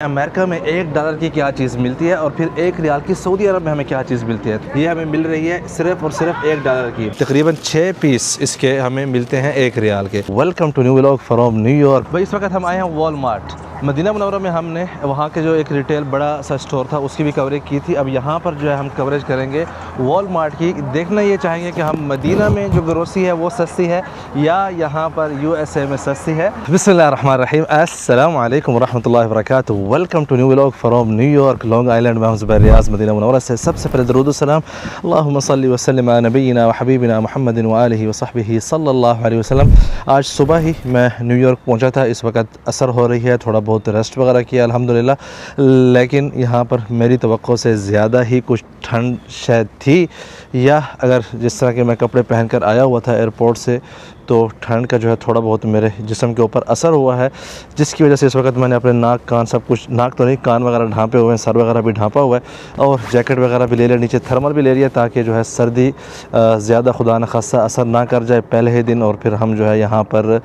America में $1 की क्या चीज़ मिलती है और फिर $1 की सऊदी अरब में हमें क्या चीज़ मिलती है। ये हमें मिल रही है सिर्फ और सिर्फ $1 की। तकरीबन 6 पीस इसके हमें मिलते हैं $1 के। Welcome to new vlog from New York. भाई इस वक्त हम आए हैं वॉलमार्ट मदीना मुनव्वरा में। हमने वहाँ के जो एक रिटेल बड़ा सा स्टोर था उसकी भी कवरेज की थी। अब यहाँ पर जो है हम कवरेज करेंगे वॉलमार्ट की। देखना ये चाहेंगे कि हम मदीना में जो ग्रोसरी है वो सस्ती है या यहाँ पर USA में सस्ती है। बिस्मिल्लाहिर्रहमानिर्रहीम, अस्सलामु अलैकुम वरहमतुल्लाहि वबरकातुहू। Welcome to new vlog from New York Long Island. मैं हूं ज़ुबैर रियाज़ मदीना मुनव्वरा से। सबसे पहले दरूद सलाम अल्लाहुम्मा सल्लि व सल्लिम अला नबीना व हबीबिना मुहम्मदिन व आलिहि व सहबिही सल्लल्लाहु अलैहि वसल्लम। आज सुबह ही मैं न्यूयॉर्क पहुंचा था। इस वक्त असर हो रही है, थोड़ा बहुत रेस्ट वगैरह किया अल्हम्दुलिल्लाह, लेकिन यहाँ पर मेरी तवक्को से ज़्यादा ही कुछ ठंड शायद थी, या अगर जिस तरह के मैं कपड़े पहनकर आया हुआ था एयरपोर्ट से तो ठंड का जो है थोड़ा बहुत मेरे जिस्म के ऊपर असर हुआ है, जिसकी वजह से इस वक्त मैंने अपने नाक कान सब कुछ, नाक तो नहीं कान वगैरह ढांपे हुए हैं, सर वगैरह भी ढांपा हुआ है और जैकेट वगैरह भी ले लिया, नीचे थर्मल भी ले लिया ताकि जो है सर्दी ज़्यादा खुदा न खासा असर ना कर जाए पहले ही दिन और फिर हम जो है यहाँ पर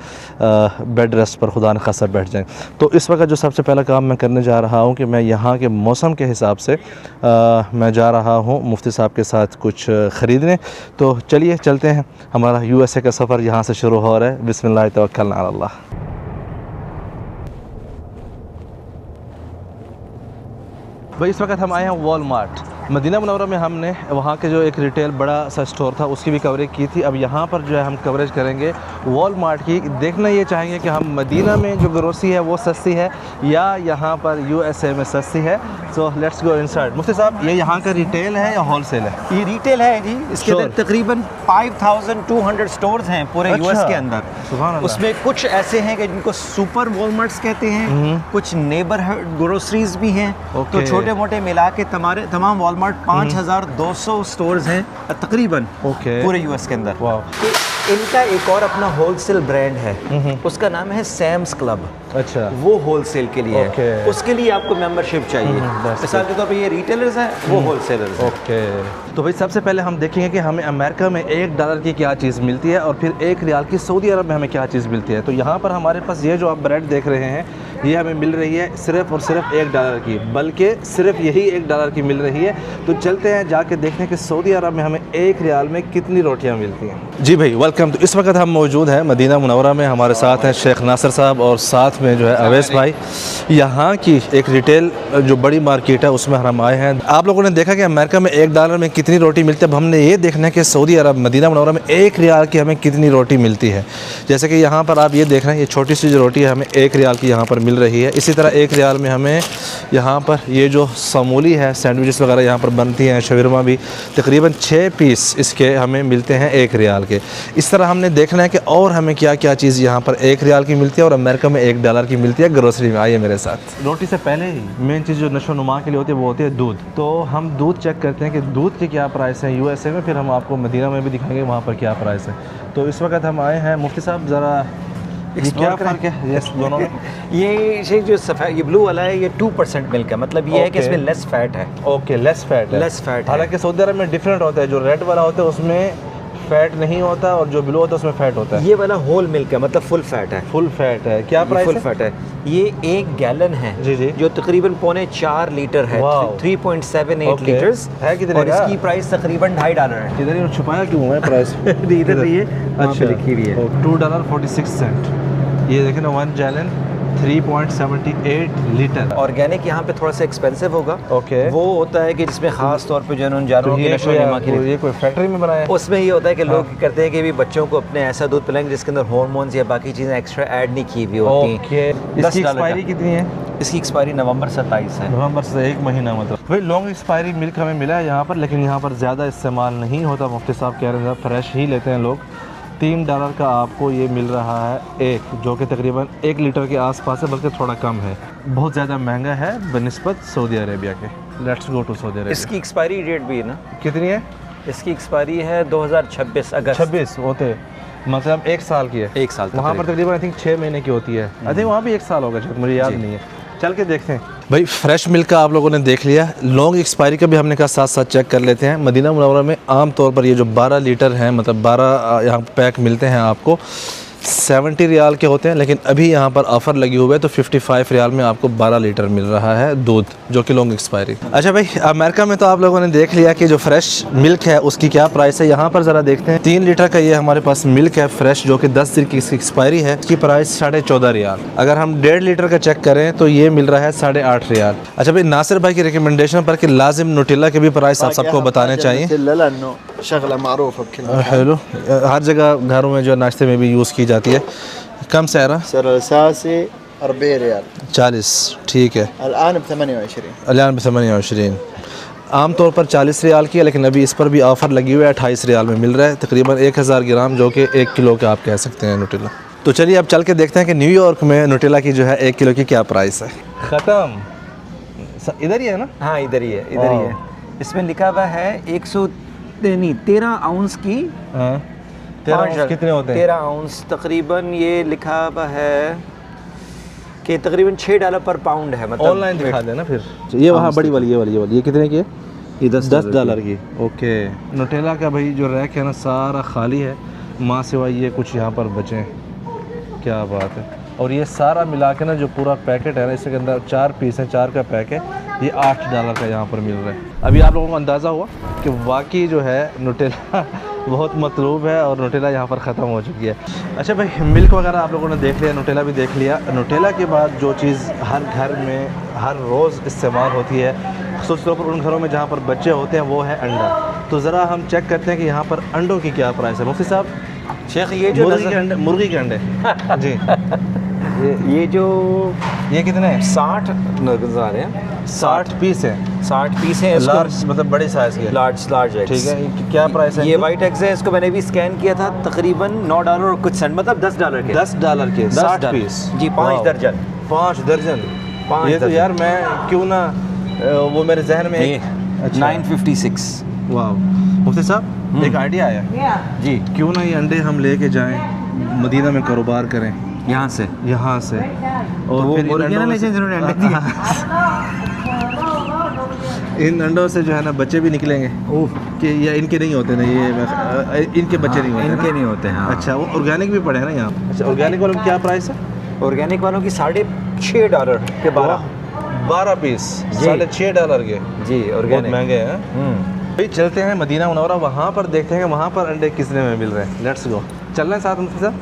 बेड रेस्ट पर खुदा न खासा बैठ जाएँ। तो इस वक्त जो सबसे पहला काम मैं करने जा रहा हूँ कि मैं यहाँ के मौसम के हिसाब से मैं जा रहा हूँ मुफ्ती साहब के साथ कुछ ख़रीदने। तो चलिए चलते हैं, हमारा USA का सफ़र यहाँ से शुरू हो रहा है। बिस्मिल्लाह तवक्कलना अल्लाह। भाई इस वक्त हम आए हैं वॉलमार्ट मदीना मुनव्वरा में। हमने वहाँ के जो एक रिटेल बड़ा सा स्टोर था उसकी भी कवरेज की थी। अब यहाँ पर जो है हम कवरेज करेंगे वॉलमार्ट की। देखना ये चाहेंगे कि हम मदीना में जो ग्रोसरी है वो सस्ती है या यहाँ पर USA में सस्ती है। So let's go inside. मुफ्ती साहब, ये यहाँ का रिटेल है या होलसेल है? ये रिटेल है जी। इसके अंदर तकरीबन 5200 स्टोर्स हैं पूरे US के अंदर। सुभान अल्लाह। उसमें कुछ ऐसे हैं कि जिनको सुपर वॉलमार्ट्स कहते हैं, कुछ नेबरहुड ग्रोसरीज भी हैं। तो छोटे मोटे मिला के तमाम वॉलमार्ट 5200 स्टोर्स हैं तकरीबन पूरे US के अंदर। इनका एक और अपना होलसेल ब्रांड है, उसका नाम है सैम्स क्लब। अच्छा, वो होलसेल के लिए है, उसके लिए आपको मेंबरशिप चाहिए। मिसाल के तौर पे ये रिटेलर्स हैं, वो होलसेलर्स हैं। तो भाई सबसे पहले हम देखेंगे कि हमें अमेरिका में $1 की क्या चीज़ मिलती है और फिर $1 की सऊदी अरब में हमें क्या चीज़ मिलती है। तो यहाँ पर हमारे पास ये जो आप ब्रेड देख रहे हैं ये हमें मिल रही है सिर्फ और सिर्फ $1 की, बल्कि सिर्फ यही $1 की मिल रही है। तो चलते हैं जाके देखते हैं कि सऊदी अरब में हमें $1 में कितनी रोटियाँ मिलती हैं। जी भाई वेलकम। तो इस वक्त हम मौजूद हैं मदीना मुनव्वरा में, हमारे साथ हैं शेख नासिर साहब और साथ में जो है अवैस भाई। यहाँ की एक रिटेल जो बड़ी मार्केट है उसमें हम आए हैं। आप लोगों ने देखा कि अमेरिका में $1 में कितनी रोटी मिलती है। अब हमने ये देखना है कि सऊदी अरब मदीना मुनव्वरा में $1 की हमें कितनी रोटी मिलती है। जैसे कि यहाँ पर आप ये देख रहे हैं, ये छोटी सी जो रोटी है हमें $1 की यहाँ पर मिल रही है। इसी तरह $1 में हमें यहाँ पर ये जो समूली है, सैंडविचेस वगैरह यहाँ पर बनती हैं, शवरमा भी, तकरीबन 6 पीस इसके हमें मिलते हैं $1 के। इस तरह हमने देखना है कि और हमें क्या क्या चीज़ यहाँ पर $1 की मिलती है और अमेरिका में $1 की मिलती है ग्रोसरी में। आइए मेरे साथ। रोटी से पहले ही मेन चीज़ जो नशो नुमा के लिए होती है वो होती है दूध। तो हम दूध चेक करते हैं कि दूध के क्या प्राइस है USA में, फिर हम आपको मदीना में भी दिखाएंगे वहाँ पर क्या प्राइस है। तो इस वक्त हम आए हैं, मुफ्ती साहब ज़रा ये क्या फ़र्क है यस दोनों में? ये जो सफ़ेद, ये ब्लू वाला है, ये 2% मिल्क है। मतलब ये है कि इसमें लेस फैट है। ओके, लेस फैट है। लेस फैट है। हालांकि सऊदी अरब में डिफरेंट होता है, जो रेड वाला होता है उसमें फैट नहीं होता और जो ब्लू होता है उसमें फैट होता है। ये वाला होल मिल्क है, मतलब फुल फैट है। फुल फैट है। क्या प्राइस फुल फैट है? ये 1 गैलन है जी जी, जो तकरीबन 4.25 लीटर है, 3.78 लीटर्स है। कितने और इसकी प्राइस तकरीबन $2.5 है। किधर ही छुपाया क्यों है प्राइस? इधर ये अच्छा लिखी हुई है $2.46। ये देखें ना, 1 गैलन 3.78 लीटर। ऑर्गेनिक यहाँ पे थोड़ा सा एक्सपेंसिव होगा। ओके, वो होता है कि जिसमें खास तौर पे जो है जानवरों की नशो नुमा के लिए, ये कोई फैक्ट्री में बनाया है? उसमें ये होता है कि लोग करते हैं कि भी बच्चों को अपने ऐसा दूध पिलाएंगे जिसके अंदर हार्मोन्स या बाकी चीज़ें एक्स्ट्रा ऐड नहीं की हुई होती हैं। इसकी एक्सपायरी कितनी है? इसकी एक्सपायरी नवंबर 27 है। नवंबर से 1 महीना मतलब। भाई लॉन्ग एक्सपायरी मिल्क हमें मिला है यहाँ पर, लेकिन यहाँ पर ज़्यादा इस्तेमाल नहीं होता। मुफ्ती साहब कह रहे हैं फ्रेश ही लेते हैं लोग। $3 का आपको ये मिल रहा है एक, जो कि तकरीबन 1 लीटर के आसपास है, बल्कि थोड़ा कम है। बहुत ज़्यादा महंगा है बनिस्बत सऊदी अरेबिया के। Let's go to Saudi Arabia. इसकी एक्सपायरी डेट भी है ना? कितनी है? इसकी एक्सपायरी है 2026 अगस्त। 26 होते, मतलब 1 साल की है। 1 साल। वहाँ पर तकरीबन आई थिंक 6 महीने की होती है। आई थिंक वहाँ भी 1 साल होगा शायद, मुझे याद नहीं है। चल के देखते हैं। भाई फ्रेश मिल्क का आप लोगों ने देख लिया, लॉन्ग एक्सपायरी का भी हमने कहा साथ साथ चेक कर लेते हैं। मदीना मुनव्वरा में आम तौर पर ये जो 12 लीटर हैं, मतलब 12 यहाँ पैक मिलते हैं आपको 70 रियाल के होते हैं, लेकिन अभी यहाँ पर ऑफ़र लगी हुई है तो 55 रियाल में आपको 12 लीटर मिल रहा है दूध, जो कि लॉन्ग एक्सपायरी। अच्छा भाई, अमेरिका में तो आप लोगों ने देख लिया कि जो फ्रेश मिल्क है उसकी क्या प्राइस है। यहाँ पर ज़रा देखते हैं, 3 लीटर का ये हमारे पास मिल्क है फ्रेश, जो कि 10 दिन की इसकी एक्सपायरी है। इसकी प्राइस 14.5 रियाल। अगर हम 1.5 लीटर का चेक करें तो ये मिल रहा है 8.5 रियाल। अच्छा भाई, नासिर भाई की रिकमेंडेशन पर कि लाजिम न्यूटेला के भी प्राइस आप सबको बताने चाहिए। हेलो, हर जगह घरों में जो नाश्ते में भी यूज़ की जाती है। कम सर 40 रियाल 40, ठीक है। अलान ब 28। आम तौर पर 40 रियाल की है, लेकिन अभी इस पर भी ऑफ़र लगी हुई है, 28 रियाल में मिल रहा है। तकरीबन 1000 ग्राम, जो कि 1 किलो का आप कह सकते हैं न्यूटेला। तो चलिए अब चल के देखते हैं कि न्यूयॉर्क में न्यूटेला की जो है 1 किलो की क्या प्राइस है। ख़त्म, इधर ही है ना? हाँ, इधर ही है, इधर ही है। इसमें लिखा हुआ है 13 आउंस की। 13 आउंस कितने होते हैं? 13 आउंस तकरीबन ये लिखा हुआ है कि तकरीबन $6 पर पाउंड है। मतलब ऑनलाइन दिखा देना फिर। ये वहाँ बड़ी वाली, ये कितने की है? ये $10 की। ओके, न्यूटेला का भाई जो रैक है ना सारा खाली है, माँ सिवाय ये कुछ यहाँ पर बचे हैं। क्या बात है। और ये सारा मिला के ना जो पूरा पैकेट है ना, इसके अंदर 4 पीस हैं, 4 का पैक है, ये $8 का यहाँ पर मिल रहा है। अभी आप लोगों को अंदाज़ा हुआ कि वाकई जो है न्यूटेला बहुत मतलूब है और न्यूटेला यहाँ पर ख़त्म हो चुकी है। अच्छा भाई, मिल्क वगैरह आप लोगों ने देख लिया, न्यूटेला भी देख लिया। न्यूटेला के बाद जो चीज़ हर घर में हर रोज़ इस्तेमाल होती है, ख़ुसूस तौर पर उन घरों में जहाँ पर बच्चे होते हैं, वो है अंडा। तो ज़रा हम चेक करते हैं कि यहाँ पर अंडों की क्या प्राइस है। मुफ्ती साहब, शेख ये जो मुर्गी के अंडे जी, ये कितने हैं? 60 नजर आ रहे हैं। 60 पीस हैं। 60 पीस हैं। लार्ज मतलब बड़े साइज़ के। Large eggs. ठीक है, क्या प्राइस है? ये वाइट एग्स है, इसको मैंने भी स्कैन किया था, तकरीबन $9 और कुछ सेंट, मतलब $10 के। $10 के 60 पीस जी, 5 दर्जन। 5 दर्जन। ये तो यार मैं क्यों ना वो मेरे जहन में अच्छा। 956। वाह मुफ्ती साहब, एक आइडिया आया जी, क्यों ना ये अंडे हम लेके जाएं, मदीना में कारोबार करें यहाँ से और तो फिर इन अंडों से जो है ना बच्चे भी निकलेंगे कि या इनके नहीं होते ना, ये इनके बच्चे नहीं होते, इनके नहीं होते हैं। अच्छा, वो ऑर्गेनिक भी पड़े हैं ना यहाँ। अच्छा, ऑर्गेनिक वालों की क्या प्राइस है? ऑर्गेनिक वालों की $6.5 के 12 पीस $6.5 के जी। ऑर्गेनिक महंगे हैं। भाई चलते हैं मदीना मुनव्वरा, वहाँ पर देखते हैं वहाँ पर अंडे कितने में मिल रहे हैं। Let's go. चलना है साथ मुफ्ती साहब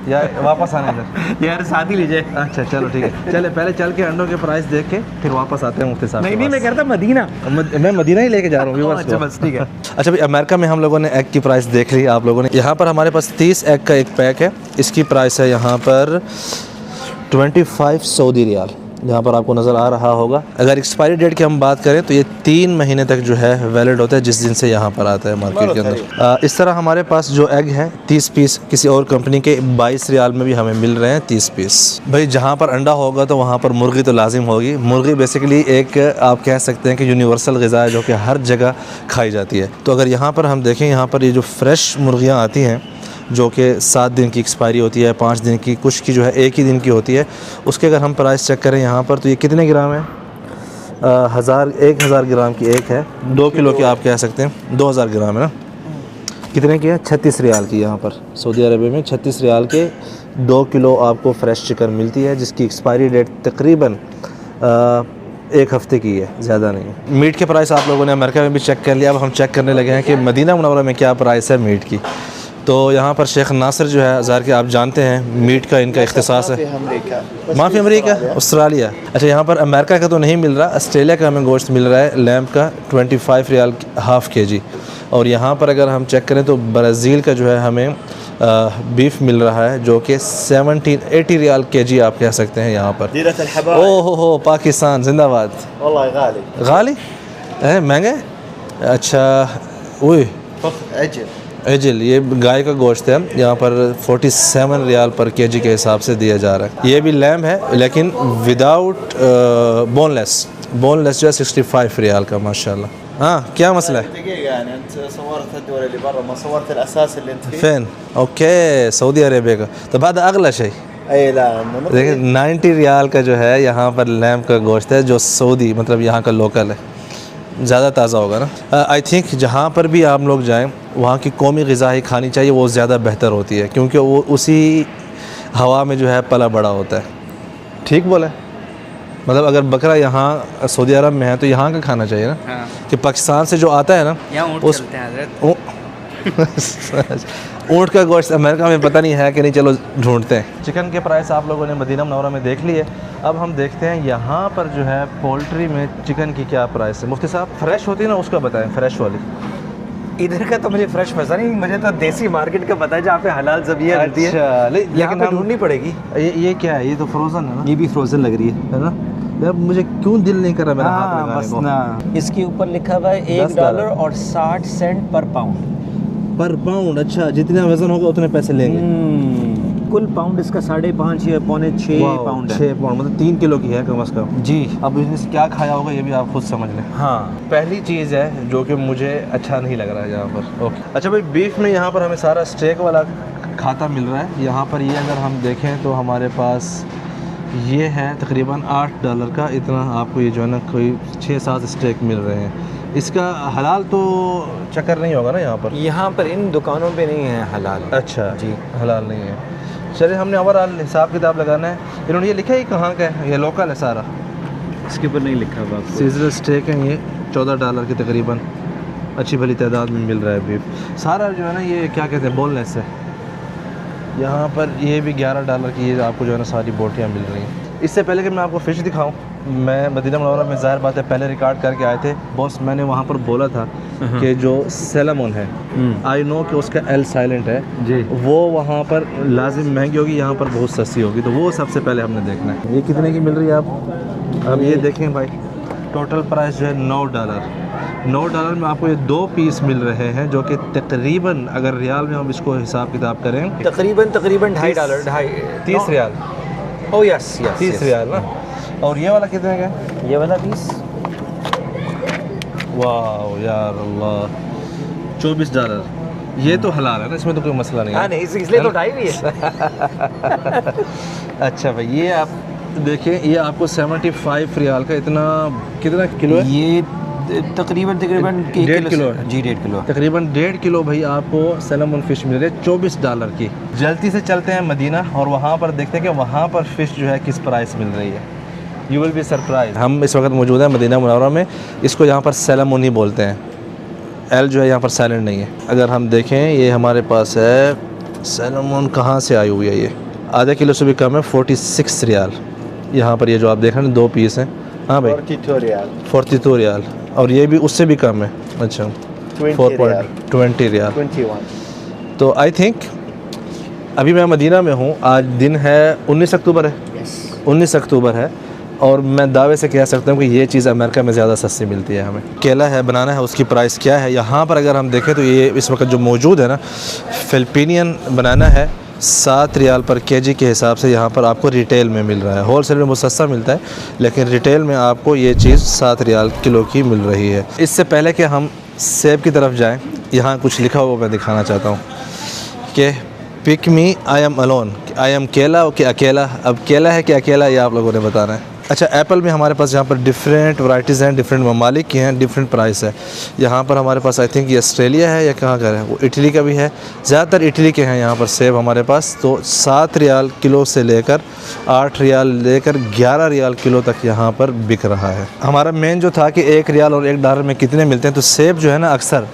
या वापस आने इधर? यार साथ ही लीजिए। अच्छा चलो ठीक है, चले पहले चल के अंडों के प्राइस देख के फिर वापस आते हैं मुफ्ती साहब। नहीं, मैं कहता मदीना। मैं मदीना ही लेके जा रहा हूँ। अच्छा बस ठीक है। अच्छा भाई, अमेरिका में हम लोगों ने एग की प्राइस देख ली आप लोगों ने। यहाँ पर हमारे पास 30 एग का एक पैक है, इसकी प्राइस है यहाँ पर 25 सऊदी रियाल, यहाँ पर आपको नज़र आ रहा होगा। अगर एक्सपायरी डेट की हम बात करें तो ये 3 महीने तक जो है वैलिड होता है, जिस दिन से यहाँ पर आता है मार्केट के अंदर। इस तरह हमारे पास जो एग है 30 पीस, किसी और कंपनी के 22 रियाल में भी हमें मिल रहे हैं 30 पीस। भाई जहाँ पर अंडा होगा तो वहाँ पर मुर्गी तो लाजिम होगी। मुर्गी बेसिकली एक आप कह सकते हैं कि यूनिवर्सल ग़िज़ा है, जो कि हर जगह खाई जाती है। तो अगर यहाँ पर हम देखें, यहाँ पर ये जो फ्रेश मुर्गियाँ आती हैं जो कि 7 दिन की एक्सपायरी होती है, 5 दिन की, कुछ की जो है 1 ही दिन की होती है, उसके अगर हम प्राइस चेक करें यहाँ पर तो ये कितने ग्राम है? 1000 ग्राम की एक है, 2 किलो की आप कह सकते हैं, 2000 ग्राम है ना। कितने की है? 36 रियाल की। यहाँ पर सऊदी अरबिया में 36 रियाल के 2 किलो आपको फ़्रेश चिकन मिलती है, जिसकी एक्सपायरी डेट तकरीबन 1 हफ़्ते की है, ज़्यादा नहीं। मीट के प्राइस आप लोगों ने अमेरिका में भी चेक कर लिया, अब हम चेक करने लगे हैं कि मदीना मुनव्वरा में क्या प्राइस है मीट की। तो यहाँ पर शेख नासिर जो है ज़ाहिर के आप जानते हैं मीट का इनका इख्तिसास है। माफ़ी अमेरिका, ऑस्ट्रेलिया। अच्छा, यहाँ पर अमेरिका का तो नहीं मिल रहा, ऑस्ट्रेलिया का हमें गोश्त मिल रहा है लैम्प का 25 रियाल हाफ़ kg। और यहाँ पर अगर हम चेक करें तो ब्राज़ील का जो है हमें बीफ मिल रहा है, जो कि 80 रियाल kg आप कह सकते हैं यहाँ पर। ओह हो पाकिस्तान जिंदाबाद। गाली है, महंगे। अच्छा, ओए एजल, ये गाय का गोश्त है, यहाँ पर 47 रियाल पर kg के हिसाब से दिया जा रहा है। ये भी लैम्ब है लेकिन विदाउट बोनलेस जो है 65 रियाल का, माशाल्लाह। हाँ, क्या मसला है? फैन ओके, सऊदी अरेबिया का तो बाद अगला शे देखिए 90 रियाल का जो है यहाँ पर लैम्ब का गोश्त है, जो सऊदी मतलब यहाँ का लोकल है, ज़्यादा ताज़ा होगा ना। आई थिंक जहाँ पर भी आप लोग जाएं वहाँ की कौमी ग़िज़ा ही खानी चाहिए, वो ज़्यादा बेहतर होती है, क्योंकि वो उसी हवा में जो है पला बड़ा होता है। ठीक बोला है? मतलब अगर बकरा यहाँ सऊदी अरब में है तो यहाँ का खाना चाहिए ना। हाँ। कि पाकिस्तान से जो आता है ना यहाँ उस ऊँट का गोश्त अमेरिका में पता नहीं है कि नहीं, चलो ढूंढते हैं। चिकन के प्राइस आप लोगों ने मदीना मुनव्वरा में देख लिए। अब हम देखते हैं यहाँ पर जो है पोल्ट्री में चिकन की क्या प्राइस है। मुफ्ती साहब फ्रेश होती है ना, उसका बताएं, फ्रेश वाली। इधर का तो मुझे फ्रेश पता नहीं, मुझे तो देसी मार्केट का पता है जहाँ पे हलाल ज़बिया मिलती है। अच्छा, लेकिन ढूंढनी पड़ेगी। ये क्या है? ये तो फ्रोज़न है ना? ये भी फ्रोजन लग रही है ना यार, मुझे क्यों दिल नहीं कर रहा मेरा हाथ लगाने बस को। ना, इसके ऊपर लिखा हुआ है $1 और 60 सेंट पर पाउंड। पर पाउंड? अच्छा, जितना वजन होगा उतने पैसे लेंगे। कुल पाउंड इसका 5.5 या 6.25 पाउंड है। 6 पाउंड मतलब 3 किलो की है कम से कम। जी। अब इसने क्या खाया होगा ये भी आप खुद समझ लें। हाँ, पहली चीज़ है जो कि मुझे अच्छा नहीं लग रहा है यहाँ पर। ओके, अच्छा भाई, बीफ में यहाँ पर हमें सारा स्टेक वाला खाता मिल रहा है। यहाँ पर ये अगर हम देखें तो हमारे पास ये है तकरीबन $8 का, इतना आपको ये जो है ना कोई 6-7 स्टेक मिल रहे हैं। इसका हलाल तो चक्कर नहीं होगा ना यहाँ पर? यहाँ पर इन दुकानों पे नहीं है हलाल। अच्छा जी, हलाल नहीं है। चलिए, हमने ओवरऑल हिसाब किताब लगाना है। इन्होंने ये लिखा है कहाँ का है? ये लोकल है सारा? इसके ऊपर नहीं लिखा हुआ। सीजनल स्टेक है ये, $14 की तकरीबन अच्छी भली तादाद में मिल रहा है बीफ। सारा जो है ना ये क्या कहते हैं, बोनलेस है। यहाँ पर ये भी $11 की ये आपको जो है ना सारी बोटियाँ मिल रही हैं। इससे पहले कि मैं आपको फ़िश दिखाऊं, मैं मदीना मुनव्वरा में ज़ाहिर बात है पहले रिकॉर्ड करके आए थे बॉस। मैंने वहाँ पर बोला था कि जो सैलमन है, आई नो कि उसका एल साइलेंट है जी, वो वहाँ पर लाजिम महंगी होगी, यहाँ पर बहुत सस्ती होगी। तो वो सबसे पहले हमने देखना है। ये कितने की मिल रही है आप? अब ये देखें भाई, टोटल प्राइस जो है $9 में आपको ये 2 पीस मिल रहे हैं, जो कि तकरीबन अगर रियाल में हम इसको हिसाब किताब करें तकरीबन $2.5 30 रियाल। ओह यस, 30 रियाल ना। और ये वाला कितने का है? ये वाला पीस वाह यार अल्लाह, $24। ये तो हलाल है ना, इसमें तो कोई मसला नहीं है। हाँ नहीं, इसलिए तो ढाई भी है। अच्छा भाई, ये आप देखिए, ये आपको 75 रियाल का, इतना कितना किलो है? ये तकरीबन 1.5 किलो है जी, 1.5 किलो। तकरीबन 1.5 किलो भाई आपको सैलमन फ़िश मिल रही है $24 की। जल्दी से चलते हैं मदीना और वहाँ पर देखते हैं कि वहाँ पर फ़िश जो है किस प्राइस मिल रही है। You will be surprise. हम इस वक्त मौजूद हैं मदीना मुनव्वरा में। इसको यहाँ पर सैलमन ही बोलते हैं, एल जो है यहाँ पर साइलेंट नहीं है। अगर हम देखें ये हमारे पास है सैलमन, कहाँ से आई हुई है ये? आधा किलो से भी कम है, 46 रियाल। यहाँ पर ये जो आप देख रहे हैं 2 पीस हैं। हाँ भाई, 42 रियाल। और ये भी उससे भी कम है। अच्छा, 4.20 रियाल। 21। तो आई थिंक अभी मैं मदीना में हूँ, आज दिन है 19 अक्टूबर है। 19 अक्टूबर है और मैं दावे से कह सकता हूँ कि ये चीज़ अमेरिका में ज़्यादा सस्ती मिलती है हमें। केला है, बनाना है, उसकी प्राइस क्या है? यहाँ पर अगर हम देखें तो ये इस वक्त जो मौजूद है ना, फिलिपीनियन बनाना है 7 रियाल पर केजी के हिसाब से यहाँ पर आपको रिटेल में मिल रहा है। होल सेल में बहुत सस्ता मिलता है, लेकिन रिटेल में आपको ये चीज़ 7 रियाल किलो की मिल रही है। इससे पहले कि हम सेब की तरफ जाएँ, यहाँ कुछ लिखा हुआ मैं दिखाना चाहता हूँ कि pick me I am alone, I am केला कि अकेला। अब केला है कि अकेला, ये आप लोगों ने बताना है। अच्छा, एप्पल में हमारे पास यहाँ पर डिफरेंट वैराइटीज़ हैं, डिफरेंट ममालिक की हैं, डिफरेंट प्राइस है। यहाँ पर हमारे पास आई थिंक ये ऑस्ट्रेलिया है या कहाँ का है, वो इटली का भी है, ज़्यादातर इटली के हैं यहाँ पर सेब हमारे पास। तो 7 रियाल किलो से लेकर 8 रियाल लेकर 11 रियाल किलो तक यहाँ पर बिक रहा है। हमारा मेन जो था कि 1 रियाल और $1 में कितने मिलते हैं, तो सेब जो है ना अक्सर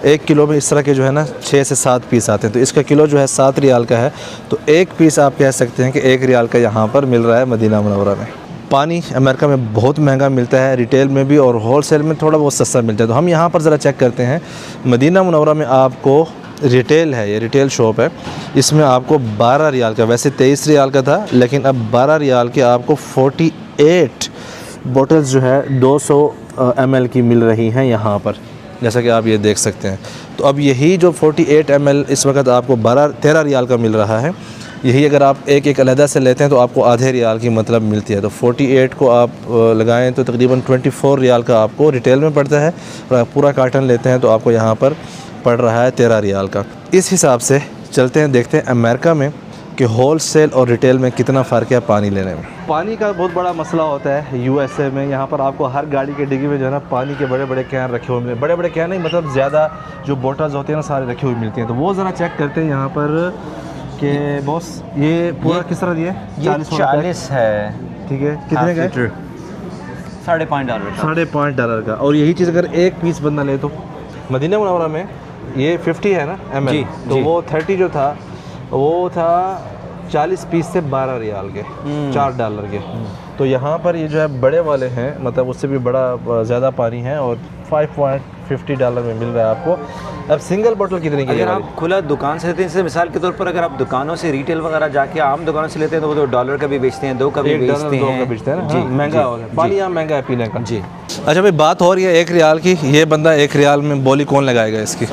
1 किलो में इस तरह के जो है ना 6 से 7 पीस आते हैं। तो इसका किलो जो है 7 रियाल का है, तो 1 पीस आप कह सकते हैं कि 1 रियाल का यहाँ पर मिल रहा है मदीना मुनव्वरा में। पानी अमेरिका में बहुत महंगा मिलता है, रिटेल में भी और होल सेल में थोड़ा बहुत सस्ता मिलता है। तो हम यहाँ पर ज़रा चेक करते हैं। मदीना मुनव्वरा में आपको रिटेल है, ये रिटेल शॉप है, इसमें आपको 12 रियाल का, वैसे 23 रियाल का था, लेकिन अब 12 रियाल के आपको 48 बोटल्स जो है 200 ml की मिल रही हैं यहाँ पर, जैसा कि आप ये देख सकते हैं। तो अब यही जो 48 ml इस वक्त आपको 13 रियाल का मिल रहा है, यही अगर आप एक अलहदा से लेते हैं तो आपको आधे रियाल की मतलब मिलती है। तो 48 को आप लगाएं तो तकरीबन 24 रियाल का आपको रिटेल में पड़ता है, और आप पूरा कार्टन लेते हैं तो आपको यहाँ पर पड़ रहा है 13 रियाल का। इस हिसाब से चलते हैं, देखते हैं अमेरिका में कि होल सेल और रिटेल में कितना फ़र्क है पानी लेने में। पानी का बहुत बड़ा मसला होता है USA में। यहाँ पर आपको हर गाड़ी के डिग्गी में जो है ना पानी के बड़े बड़े कैन रखे हुए मिलते हैं। बड़े बड़े कैन नहीं, मतलब ज़्यादा जो बोटल्स होती हैं ना सारे रखी हुई मिलती हैं। तो वो ज़रा चेक करते हैं यहाँ पर कि बॉस ये पूरा किस तरह दिया? ये 40 है। ठीक है, कितने का है? $5.5 का। $5.5 का। और यही चीज़ अगर एक पीस बंदा ले तो मदीना मुनव्वरा में ये 50 है ना ml, जी, तो जी। वो 30 जो था वो था 40 पीस से $12 के, $4 के। तो यहाँ पर ये जो है बड़े वाले हैं, मतलब उससे भी बड़ा ज़्यादा पानी है और $5.50 में मिल रहा है आपको। अब सिंगल बोतल कितने की? अगर आप खुला दुकान से लेते हैं, जैसे मिसाल के तौर पर अगर आप दुकानों से रिटेल वगैरह जाके आम दुकानों से लेते हैं तो वो तो $1 का भी बेचते हैं, 2 का भी बेचते हैं। $1 का बेचते हैं ना। जी, हाँ, महंगा जी, हो गया पानी, यहाँ महंगा है पीने का। जी। अच्छा भाई, बात हो रही है $1 की। ये बंदा $1 में बोली कौन लगाएगा इसकी?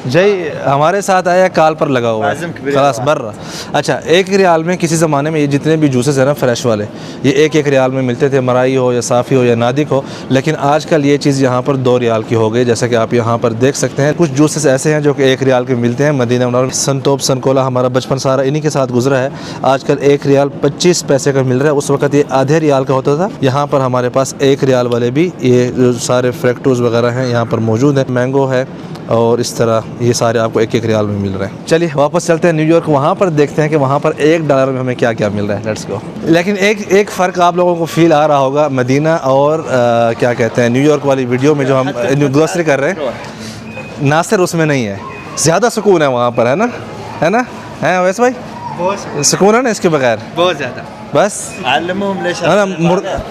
जय हमारे साथ आया, काल पर लगा हुआ है, खलास बर रहा। अच्छा, $1 में किसी ज़माने में ये जितने भी जूसेस हैं ना फ्रेश वाले, ये $1 में मिलते थे, मलाई हो या साफ़ी हो या नादिक हो। लेकिन आजकल ये चीज़ यहाँ पर $2 की हो गई। जैसा कि आप यहाँ पर देख सकते हैं, कुछ जूसेस ऐसे हैं जो कि $1 के मिलते हैं। मदीना मुनव्वरा, संतोप, सनकोला, हमारा बचपन सारा इन्हीं के साथ गुजरा है। आजकल $1.25 का मिल रहा है, उस वक्त ये आधे रियाल का होता था। यहाँ पर हमारे पास $1 वाले भी ये जो सारे फ्रैक्टोज वगैरह हैं यहाँ पर मौजूद है। मैंगो है और इस तरह ये सारे आपको $1 में मिल रहे हैं। चलिए वापस चलते हैं न्यूयॉर्क, वहाँ पर देखते हैं कि वहाँ पर $1 में हमें क्या क्या मिल रहा है। Let's go. लेकिन एक फ़र्क आप लोगों को फील आ रहा होगा मदीना और क्या कहते हैं न्यूयॉर्क वाली वीडियो में जो हम ग्रोसरी कर रहे हैं, नासिर उसमें नहीं है। ज़्यादा सुकून है वहाँ पर, है ना? है ना? है वैसे भाई? बहुत सुकून है ना इसके बगैर? बहुत ज़्यादा। बस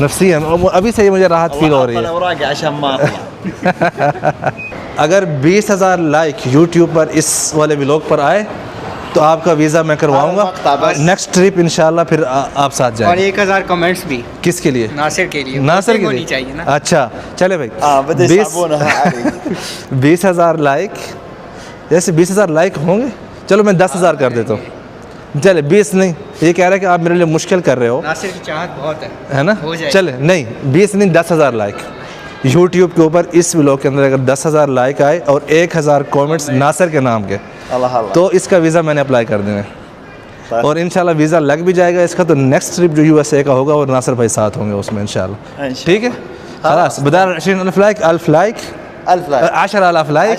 नफ्सियन, अभी से ही मुझे राहत फील हो रही है। अगर 20,000 लाइक यूट्यूब पर इस वाले व्लॉग पर आए तो आपका वीज़ा मैं करवाऊंगा। नेक्स्ट ट्रिप इंशाल्लाह फिर आप साथ जाएं। और 1,000 कमेंट्स भी। किसके लिए? नासिर के लिए। नासिर के होनी लिए चाहिए ना। अच्छा चले भाई, 20,000 लाइक, जैसे 20,000 लाइक होंगे, चलो मैं 10,000 कर देता हूँ। चले 20 नहीं, ये कह रहा है कि आप मेरे लिए मुश्किल कर रहे हो। नासिर की चाहत बहुत है ना? चले नहीं 20 नहीं 10,000 लाइक यूट्यूब के ऊपर इस व्लॉग के अंदर अगर 10,000 लाइक आए और 1,000 कमेंट्स नासिर के नाम के, तो इसका वीज़ा मैंने अप्लाई कर देना है। और इंशाल्लाह वीज़ा लग भी जाएगा इसका, तो नेक्स्ट ट्रिप जो USA का होगा और नासिर भाई साथ होंगे उसमें इंशाल्लाह। ठीक है, खलास Badar 20,000 like, 1000 like, 10,000 like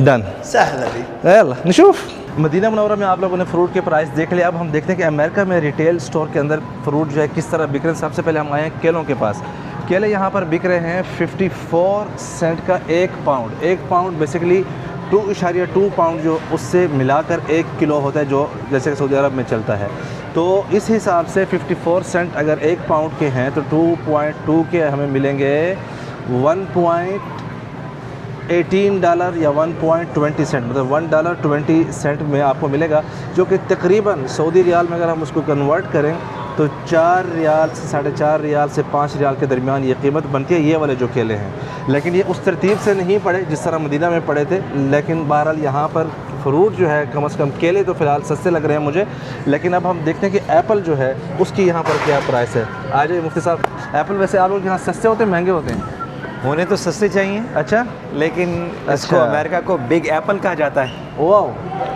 done, सहला दी। यल्ला नशूफ। मदीना मुनव्वरा में आप लोगों ने फ्रूट के प्राइस देख लिया। अब हम देखते हैं कि अमेरिका में रिटेल स्टोर के अंदर फ्रूट जो है किस तरह बिक रहे हैं। सबसे पहले हम आए हैं केलों के पास। केले यहाँ पर बिक रहे हैं 54 सेंट का 1 पाउंड। 1 पाउंड बेसिकली 2.2 पाउंड जो उससे मिलाकर 1 किलो होता है, जो जैसे कि सऊदी अरब में चलता है। तो इस हिसाब से 54 सेंट अगर 1 पाउंड के हैं तो 2.2 के हमें मिलेंगे $1.18 या $1.20, मतलब $1.20 में आपको मिलेगा, जो कि तकरीबन सऊदी रियाल में अगर हम उसको कन्वर्ट करें तो 4 रियाल से 4.5 रियाल से 5 रियाल के दरमियान ये कीमत बनती है, ये वाले जो केले हैं। लेकिन ये उस तरतीब से नहीं पड़े जिस तरह मदीना में पड़े थे। लेकिन बहरहाल यहाँ पर फ्रूट जो है कम से कम केले तो फ़िलहाल सस्ते लग रहे हैं मुझे। लेकिन अब हम देखते हैं कि एप्पल जो है उसकी यहाँ पर क्या प्राइस है। आ जाइए मुफ्ती साहब। एप्पल वैसे आप लोग यहाँ सस्ते होते हैं महंगे होते हैं? होने तो सस्ते चाहिए। अच्छा, लेकिन इसको अमेरिका को बिग एप्पल कहा जाता है। वाह।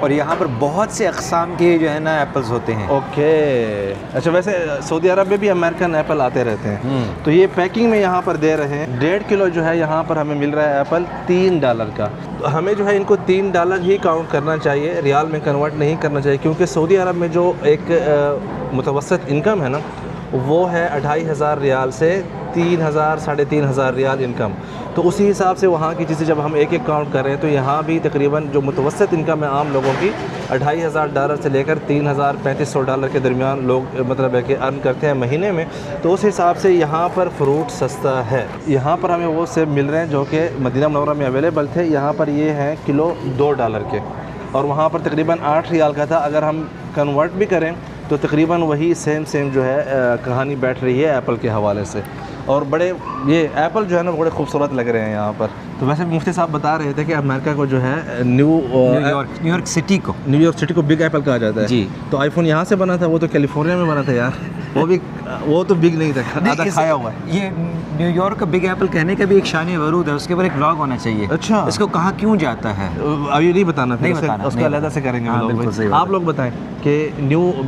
और यहाँ पर बहुत से अक़साम के जो है ना एप्पल्स होते हैं। ओके। अच्छा, वैसे सऊदी अरब में भी अमेरिकन एप्पल आते रहते हैं। तो ये पैकिंग में यहाँ पर दे रहे हैं। 1.5 किलो जो है यहाँ पर हमें मिल रहा है एप्पल $3 का। तो हमें जो है इनको $3 ही काउंट करना चाहिए, रियाल में कन्वर्ट नहीं करना चाहिए, क्योंकि सऊदी अरब में जो एक मुतवसत इनकम है ना वो है 2,500 रियाल से 3,000 साढ़े 3,000 रियाल इनकम। तो उसी हिसाब से वहाँ की चीज़ें जब हम एक काउंट कर रहे हैं तो यहाँ भी तकरीबन जो मुतवसत इनकम है आम लोगों की $2,500 से लेकर $3,000-$3,500 के दरमियान लोग मतलब है कि अर्न करते हैं महीने में। तो उस हिसाब से यहाँ पर फ्रूट सस्ता है। यहाँ पर हमें वो सेब मिल रहे हैं जो कि मदीना मुनव्वरा में अवेलेबल थे। यहाँ पर ये हैं किलो $2 के, और वहाँ पर तकरीबन 8 रियाल का था। अगर हम कन्वर्ट भी करें तो तकरीबन वही सेम जो है कहानी बैठ रही है एप्पल के हवाले से। और बड़े ये एप्पल जो है ना बड़े खूबसूरत लग रहे हैं यहाँ पर। तो वैसे मुफ्ती साहब बता रहे थे कि अमेरिका को जो है न्यूयॉर्क सिटी को बिग एप्पल कहा जाता है। जी। तो आईफोन यहाँ से बना था, वो तो कैलिफोर्निया में बना था यार। वो तो बिग नहीं था, आधा खाया हुआ है। ये न्यूयॉर्क का बिग एप्पल कहने का भी एक शान वरूद है, उसके ऊपर एक व्लॉग होना चाहिए। अच्छा, इसको कहा क्यों जाता है अभी नहीं बताना, नहीं बताना, उसका अलग से करेंगे हाँ, व्लॉग। आप लोग बताएं कि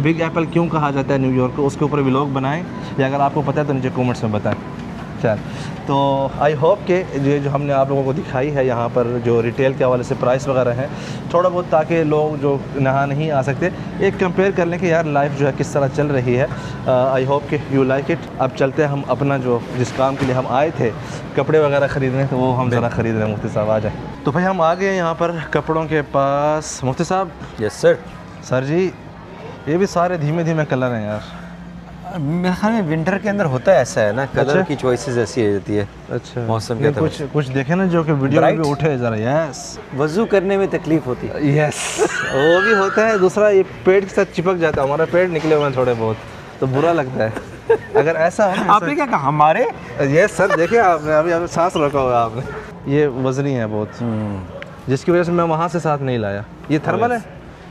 बिग एप्पल क्यों कहा जाता है न्यूयॉर्क को, उसके ऊपर व्लॉग बनाएं, या अगर आपको पता है तो नीचे कमेंट्स में बताएं। चल, तो आई होप कि ये जो हमने आप लोगों को दिखाई है यहाँ पर जो रिटेल के हवाले से प्राइस वगैरह हैं थोड़ा बहुत, ताकि लोग जो नहा नहीं आ सकते एक कंपेयर कर लें कि यार लाइफ जो है किस तरह चल रही है। आई होप कि यू लाइक इट। अब चलते हैं हम अपना जो जिस काम के लिए हम आए थे कपड़े वगैरह ख़रीदने, तो वो हम ज़रा ख़रीद रहे हैं। मुफ्ती साहब आ जाए। तो भाई हम आ गए यहाँ पर कपड़ों के पास। मुफ्ती साहब। Yes sir. सर जी ये भी सारे धीमे धीमे कलर हैं यार। मेरे ख्याल में विंटर के अंदर होता है ऐसा है ना, कलर अच्छा? की चॉइसेस ऐसी हो जाती है। अच्छा, मौसम के कुछ कुछ देखे ना जो कि वीडियो में भी उठे ज़रा। यस, वज़ू करने में तकलीफ होती है। यस वो भी होता है। दूसरा ये पेट के साथ चिपक जाता है, हमारा पेट निकले हुए हैं थोड़े बहुत, तो बुरा लगता है अगर ऐसा हो ना। आपने क्या कहा हमारे? यस सर, देखिए आपने अभी सांस रोका हुआ आपने। ये वजनी है बहुत, जिसकी वजह से मैं वहाँ से साथ नहीं लाया। ये थर्मल है,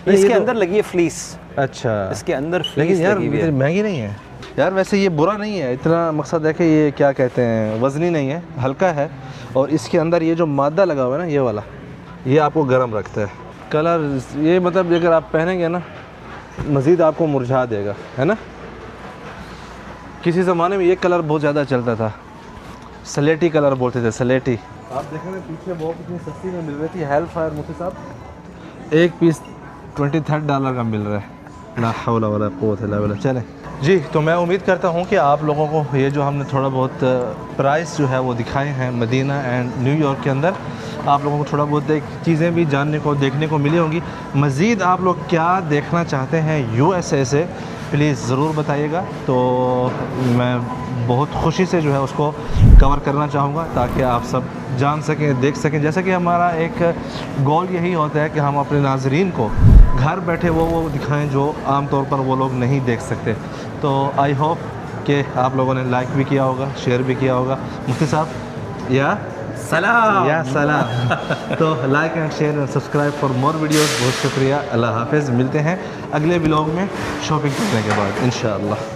इसके अंदर लगी है फ्लीस। अच्छा, इसके अंदर लेकिन यार इतनी महंगी नहीं है यार। वैसे ये बुरा नहीं है इतना, मकसद है कि ये क्या कहते हैं वज़नी नहीं है, हल्का है। और इसके अंदर ये जो मादा लगा हुआ है ना, ये वाला, ये आपको गर्म रखता है। कलर ये मतलब अगर आप पहनेंगे ना मज़ीद आपको मुरझा देगा, है ना। किसी ज़माने में ये कलर बहुत ज़्यादा चलता था, सलेटी कलर बोलते थे, सलेटी। आप देखें ना पीछे वो कितनी सस्ती में मिल रही थी। हेल फायर मुफ्ती साहब एक पीस $23 का मिल रहा है। ला हौला वला कुव्वत इल्ला बिल्लाह। चलें जी, तो मैं उम्मीद करता हूँ कि आप लोगों को ये जो हमने थोड़ा बहुत प्राइस जो है वो दिखाए हैं मदीना एंड न्यूयॉर्क के अंदर, आप लोगों को थोड़ा बहुत चीज़ें भी जानने को देखने को मिली होंगी। मज़ीद आप लोग क्या देखना चाहते हैं USA से प्लीज़ ज़रूर बताइएगा, तो मैं बहुत खुशी से जो है उसको कवर करना चाहूँगा ताकि आप सब जान सकें, देख सकें। जैसा कि हमारा एक गोल यही होता है कि हम अपने नाज़रीन को घर बैठे वो दिखाएं जो आम तौर पर वो लोग नहीं देख सकते। तो आई होप कि आप लोगों ने लाइक भी किया होगा, शेयर भी किया होगा। मुफ्ती साहब या सलाम तो like and share and subscribe for more videos. बहुत शुक्रिया, अल्लाह हाफिज़। मिलते हैं अगले व्लॉग में शॉपिंग करने के बाद इंशाअल्लाह।